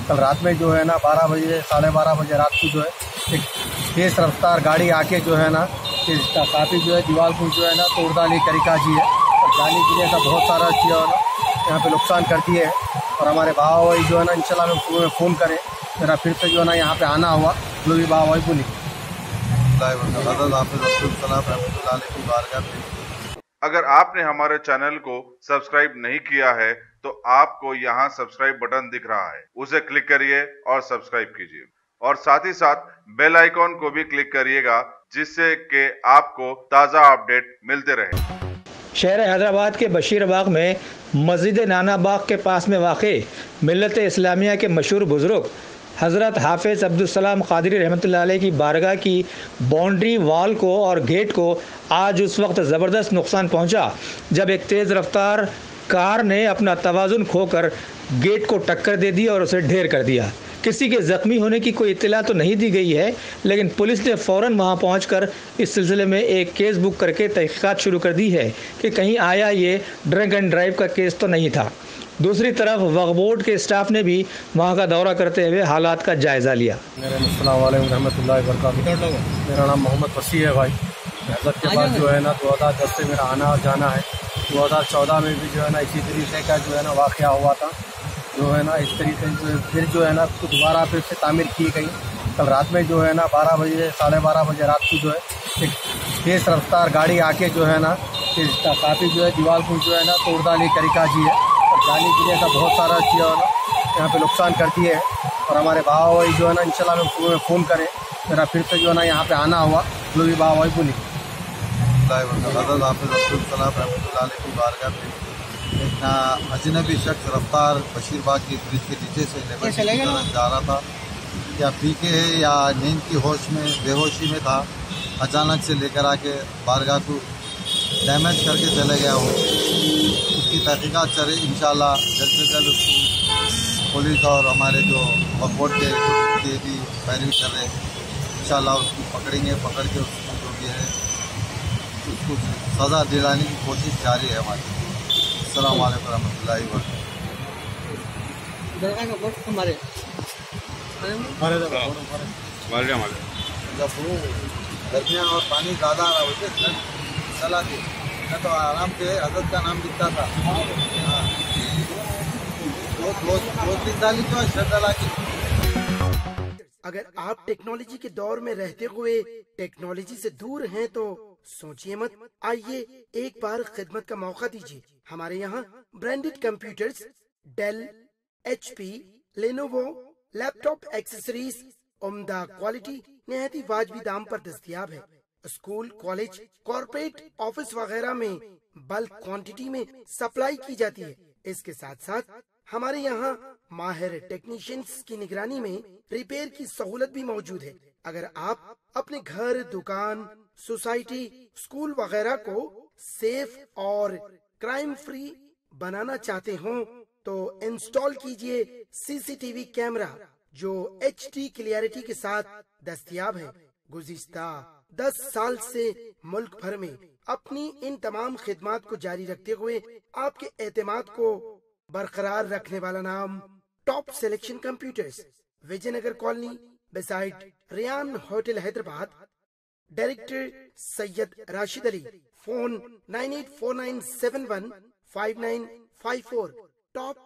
कल रात में जो है ना 12 बजे 12:30 बजे रात को जो है एक तेज़ रफ्तार गाड़ी आके जो है ना काफ़ी जो है दीवार को जो है ना तोड़दानी तरीका जी है और जाने गिरने का बहुत सारा चीज़ है ना यहाँ पे नुकसान कर दिए है। और हमारे भाव भाई जो है ना इंशाल्लाह में सुबह में फ़ोन करें मेरा फिर से जो है ना यहाँ पे आना हुआ जो भी भाव भाई बोली। अगर आपने हमारे चैनल को सब्सक्राइब नहीं किया है तो आपको यहाँ सब्सक्राइब बटन दिख रहा है, उसे क्लिक करिए और सब्सक्राइब कीजिए और साथ ही साथ बेल आइकॉन को भी क्लिक करिएगा जिससे कि आपको ताज़ा अपडेट मिलते रहे। शहर हैदराबाद के बशीरबाग में मस्जिद नाना बाग के पास में वाक़े मिल्लत इस्लामिया के मशहूर बुज़ुर्ग हज़रत हाफिज़ अब्दुल सलाम क़ादरी रहमतुल्लाह अलैह की बारगाह की बाउंड्री वाल को और गेट को आज उस वक्त ज़बरदस्त नुकसान पहुंचा जब एक तेज़ रफ्तार कार ने अपना तवाज़ुन खोकर गेट को टक्कर दे दी और उसे ढेर कर दिया। किसी के ज़ख्मी होने की कोई इत्तला तो नहीं दी गई है, लेकिन पुलिस ने फ़ौरन वहां पहुंचकर इस सिलसिले में एक केस बुक करके तहक़ीक़ात शुरू कर दी है कि कहीं आया ये ड्रंक एंड ड्राइव का केस तो नहीं था। दूसरी तरफ वक्फ बोर्ड के स्टाफ ने भी वहां का दौरा करते हुए हालात का जायज़ा लिया। अस्सलाम वालेकुम रहमतुल्लाहि व बरकातहू। मेरा नाम मोहम्मद वसी है भाई। हज़रत के बाद जो है ना 2010 से मेरा आना और जाना है। 2014 में भी जो है ना इसी तरीके का जो है ना वाक़या हुआ था, जो है ना इस तरीके से फिर जो है ना दोबारा फिर से तामीर की गई। कल रात में जो है ना 12 बजे 12:30 बजे रात को जो है एक तेज़ रफ्तार गाड़ी आके जो है ना काफ़ी जो है दीवार को जो है ना तोड़दानी तरीका जी है और जाने गिरने का बहुत सारा चीज़ है ना यहाँ पे नुकसान कर दिए है। और हमारे भाव भाई जो है ना इंशाल्लाह में सुबह में फ़ोन करें मेरा फिर से जो है ना यहाँ पे आना हुआ जो भी भाव भाई बोली। एक अजनबी शख्स रफ्तार बशीरबाग की ब्रिज के नीचे से जा रहा था, या पी के है या नींद की होश में बेहोशी में था, अचानक से लेकर आके बारगाह को डैमेज करके चले गया। वो उसकी तहकीकात चल रही, इंशाल्लाह जल्द से जल्द उसको पुलिस और हमारे जो वक्फ बोर्ड के भी पैरवी कर रहे हैं, इंशाल्लाह उसको पकड़ेंगे, पकड़ के उसको जो भी है उसको सज़ा दिलाने की कोशिश जारी है हमारी। अस्सलाम वालेकुम रहमतुल्लाहि व बरकातहू। गर्मियाँ और पानी ज़्यादा आ रहा होते चला के मैं तो आराम से हज़रत का नाम लिखता था। दो तीन साल तो श्रद्धा की। अगर आप टेक्नोलॉजी के दौर में रहते हुए टेक्नोलॉजी से दूर हैं तो सोचिए मत, आइए एक बार खिदमत का मौका दीजिए। हमारे यहाँ branded computers Dell, HP, Lenovo, laptop accessories उम्दा क्वालिटी निहायत ही वाजिबी दाम पर दस्तयाब है। स्कूल, कॉलेज, कॉर्पोरेट, ऑफिस वगैरह में बल्क क्वांटिटी में सप्लाई की जाती है। इसके साथ साथ हमारे यहाँ माहिर टेक्नीशियंस की निगरानी में रिपेयर की सहूलत भी मौजूद है। अगर आप अपने घर, दुकान, सोसाइटी, स्कूल वगैरह को सेफ और क्राइम फ्री बनाना चाहते हो तो इंस्टॉल कीजिए CCTV कैमरा जो HD क्लियरिटी के साथ दस्तयाब है। गुज़िश्ता 10 साल से मुल्क भर में अपनी इन तमाम खिदमात को जारी रखते हुए आपके एतमाद को बरकरार रखने वाला नाम top selection computers, Vijayanagar colony beside Riyan hotel Hyderabad. Director Syed Rashid Ali. Phone 9849715954। Top